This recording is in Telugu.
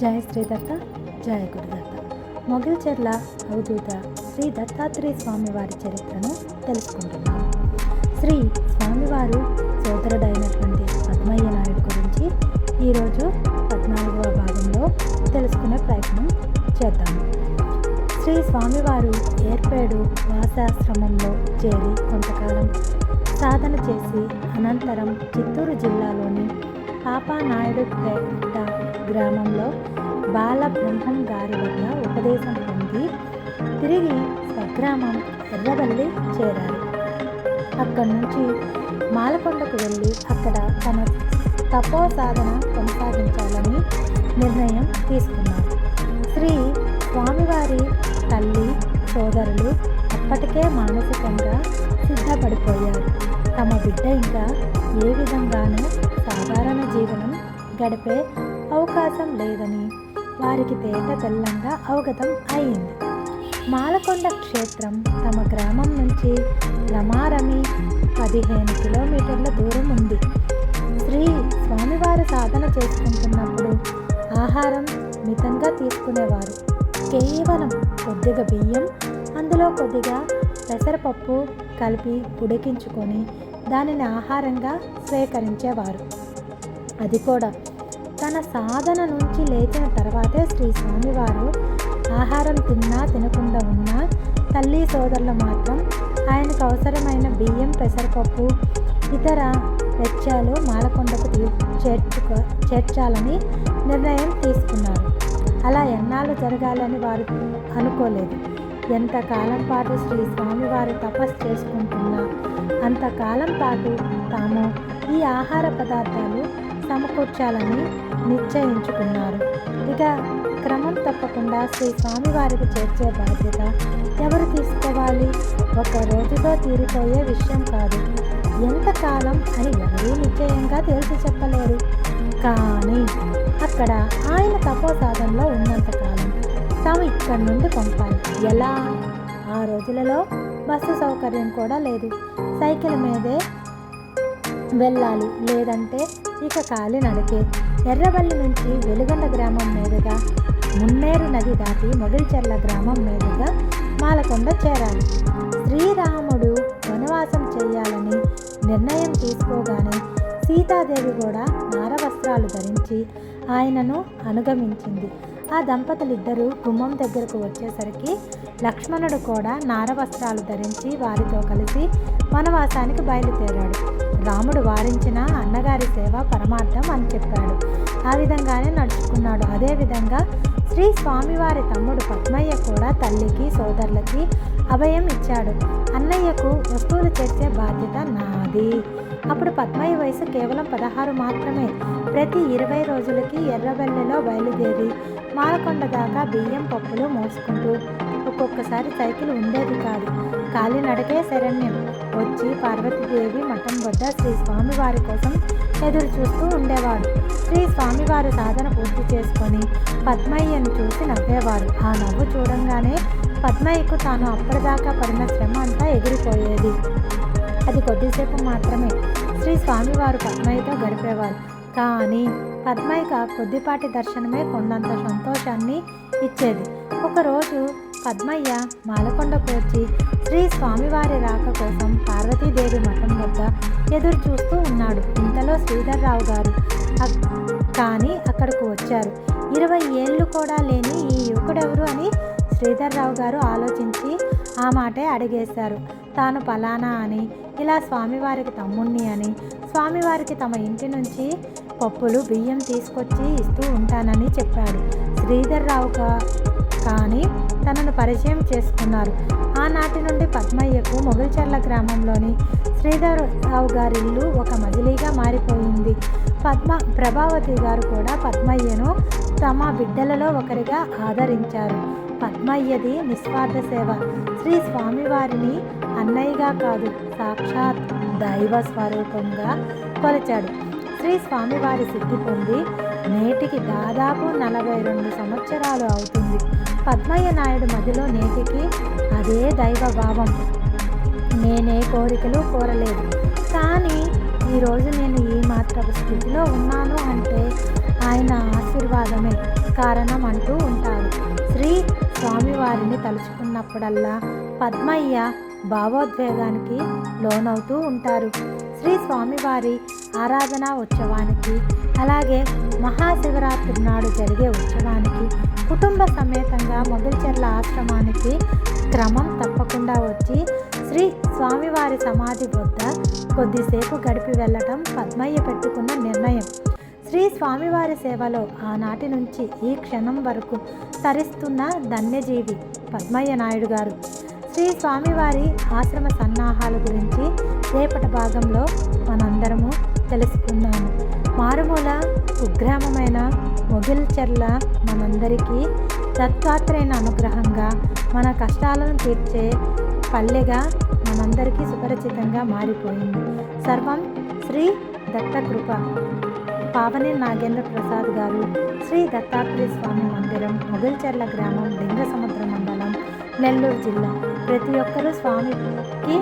జయ శ్రీ దత్త, జయ గురుదత్త. మొగిల్చెర్ల అవధూత శ్రీ దత్తాత్రేయ స్వామివారి చరిత్రను తెలుసుకుంటున్నాము. శ్రీ స్వామివారు సోదరుడైనటువంటి పద్మయ్య నాయుడు గురించి ఈరోజు 14వ భాగంలో తెలుసుకునే ప్రయత్నం చేద్దాము. శ్రీ స్వామివారు ఏర్పేడు వాసాశ్రమంలో చేరి కొంతకాలం సాధన చేసి అనంతరం చిత్తూరు జిల్లాలోని పాపానాయుడుపేట గ్రామంలో బాలబ్రహ్మం గారి వద్ద ఉపదేశం పొంది తిరిగి స్వగ్రామం ఎర్రవల్లి చేరారు. అక్కడి నుంచి మాలకొండకు వెళ్ళి అక్కడ తన తపో సాధన కొనసాగించాలని నిర్ణయం తీసుకున్నారు. శ్రీ స్వామివారి తల్లి సోదరులు అప్పటికే మానసికంగా సిద్ధపడిపోయారు. తమ బిడ్డ ఇంకా ఏ విధంగానూ సాధారణ జీవనం గడిపే అవకాశం లేదని వారికి తేట తెల్లంగా అవగతం అయింది. మాలకొండ క్షేత్రం తమ గ్రామం నుంచి రమారమి 15 కిలోమీటర్ల దూరం ఉంది. శ్రీ స్వామివారు సాధన చేసుకుంటున్నప్పుడు ఆహారం మితంగా తీసుకునేవారు. కేవలం కొద్దిగా బియ్యం, అందులో కొద్దిగా పెసరపప్పు కలిపి ఉడికించుకొని దానిని ఆహారంగా స్వీకరించేవారు. అది కూడా తన సాధన నుంచి లేచిన తర్వాతే శ్రీ స్వామివారు ఆహారం తిన్నా తినకుండా ఉన్నా తల్లి సోదరులు మాత్రం ఆయనకు అవసరమైన బియ్యం, పెసరపప్పు, ఇతర వెచ్చాలు మాలకొండకు చేర్చాలని నిర్ణయం తీసుకున్నారు. అలా ఎన్నాళ్ళు జరగాలని వారు అనుకోలేదు. ఎంతకాలం పాటు శ్రీ స్వామివారు తపస్సు చేసుకుంటున్నా అంతకాలం పాటు తాము ఈ ఆహార పదార్థాలు సమకూర్చాలని నిశ్చయించుకున్నారు. ఇక క్రమం తప్పకుండా శ్రీ స్వామివారికి చేర్చే బాధ్యత ఎవరు తీసుకోవాలి? ఒక రోజుతో తీరిపోయే విషయం కాదు. ఎంతకాలం అని ఎవరూ నిశ్చయంగా తేల్చి చెప్పలేరు. కానీ అక్కడ ఆయన తపో సాధనలో ఉన్నంతకాలం తాము ఇక్కడి నుండి పంపాలి. ఎలా? ఆ రోజులలో బస్సు సౌకర్యం కూడా లేదు. సైకిల్ మీదే వెళ్ళాలి, లేదంటే ఇక కాలినడకే. ఎర్రవల్లి నుంచి వెలుగొండ గ్రామం మీదుగా మున్నేరు నది దాటి మొగిల్చెర్ల గ్రామం మీదుగా మాలకొండ చేరాలి. శ్రీరాముడు వనవాసం చేయాలని నిర్ణయం తీసుకోగానే సీతాదేవి కూడా నారవస్త్రాలు ధరించి ఆయనను అనుగమించింది. ఆ దంపతులిద్దరూ గుమ్మం దగ్గరకు వచ్చేసరికి లక్ష్మణుడు కూడా నారవస్త్రాలు ధరించి వారితో కలిసి వనవాసానికి బయలుదేరాడు. రాముడు వారించిన అన్నగారి సేవ పరమార్థం అని చెప్పాడు. ఆ విధంగానే నడుచుకున్నాడు. అదేవిధంగా శ్రీ స్వామివారి తమ్ముడు పద్మయ్య కూడా తల్లికి సోదరులకి అభయం ఇచ్చాడు. అన్నయ్యకు వస్తువులు చేర్చే బాధ్యత నాది. అప్పుడు పద్మయ్య వయసు కేవలం 16 మాత్రమే. ప్రతి 20 రోజులకి ఎర్రవెల్లిలో బయలుదేరి మాలకొండ దాకా బియ్యం, పప్పులు మోసుకుంటూ ఒక్కొక్కసారి సైకిల్ ఉండేది కాదు. కాలినడకే శరణ్యం. వచ్చి పార్వతీదేవి మఠం వద్ద శ్రీ స్వామివారి కోసం ఎదురు చూస్తూ ఉండేవాడు. శ్రీ స్వామివారు సాధన పూర్తి చేసుకొని పద్మయ్యను చూసి నవ్వేవాడు. ఆ నవ్వు చూడంగానే పద్మయ్యకు తాను అప్పటిదాకా పడిన శ్రమ అంతా ఎగిరిపోయేది. అది కొద్దిసేపు మాత్రమే. శ్రీ స్వామివారు పద్మయ్యతో గడిపేవారు. కానీ పద్మయ్యకు ఆ కొద్దిపాటి దర్శనమే కొండంత సంతోషాన్ని ఇచ్చేది. ఒకరోజు పద్మయ్య మాలకొండకు వచ్చి శ్రీ స్వామివారి రాక కోసం పార్వతీదేవి మఠం వద్ద ఎదురు చూస్తూ ఉన్నాడు. ఇంతలో శ్రీధర్రావు గారు కానీ అక్కడకు వచ్చారు. 20 ఏళ్ళు కూడా లేని ఈ యువకుడెవరు అని శ్రీధర్రావు గారు ఆలోచించి ఆ మాటే అడిగేశారు. తాను పలానా అని, ఇలా స్వామివారికి తమ్ముణ్ణి అని, స్వామివారికి తమ ఇంటి నుంచి పప్పులు, బియ్యం తీసుకొచ్చి ఇస్తూ ఉంటానని చెప్పాడు. శ్రీధర్రావు కానీ తనను పరిచయం చేసుకున్నారు. ఆనాటి నుండి పద్మయ్యకు మొగిల్చెర్ల గ్రామంలోని శ్రీధర్రావు గారి ఇల్లు ఒక మజిలీగా మారిపోయింది. ప్రభావతి గారు కూడా పద్మయ్యను తమ బిడ్డలలో ఒకరిగా ఆదరించారు. పద్మయ్యది నిస్వార్థ సేవ. శ్రీ స్వామివారిని అన్నయ్యగా కాదు, సాక్షాత్ దైవ స్వరూపంగా కొలిచాడు. శ్రీ స్వామివారి సిద్ధి పొంది నేటికి దాదాపు 42 సంవత్సరాలు అవుతుంది. పద్మయ్య నాయుడు మదిలో నేటికి అదే దైవ భావం. నేనే కోరికలు కోరలేదు, కానీ ఈరోజు నేను ఈ మాత్రపు స్థితిలో ఉన్నాను అంటే ఆయన ఆశీర్వాదమే. కారణం అంటూ ఉంటారు. శ్రీ స్వామివారిని తలుచుకున్నప్పుడల్లా పద్మయ్య భావోద్వేగానికి లోనవుతూ ఉంటారు. శ్రీ స్వామివారి ఆరాధనా ఉత్సవానికి, అలాగే మహాశివరాత్రి నాడు జరిగే ఉత్సవానికి కుటుంబ సమేతంగా మొగిల్చెర్ల ఆశ్రమానికి క్రమం తప్పకుండా వచ్చి శ్రీ స్వామివారి సమాధి వద్ద కొద్దిసేపు గడిపి వెళ్ళటం పద్మయ్య పెట్టుకున్న నిర్ణయం. శ్రీ స్వామివారి సేవలో ఆనాటి నుంచి ఈ క్షణం వరకు తరిస్తున్న ధన్యజీవి పద్మయ్య నాయుడు గారు. శ్రీ స్వామివారి ఆశ్రమ సన్నాహాల గురించి రేపటి భాగంలో మనందరము తెలుసుకుందాము. మారుమూల కుగ్రామమైన మొగిల్చెర్ల మనందరికీ దత్తాత్రేయుని అనుగ్రహంగా మన కష్టాలను తీర్చే పల్లెగా మనందరికీ సుపరిచితంగా మారిపోయింది. సర్వం శ్రీ దత్తకృప. పావని నాగేంద్ర ప్రసాద్ గారు, శ్రీ దత్తాత్రేయ స్వామి మందిరం, మొగిల్చెర్ల గ్రామం, లింగసముద్ర మండలం, నెల్లూరు జిల్లా. ప్రతి ఒక్కరూ స్వామికి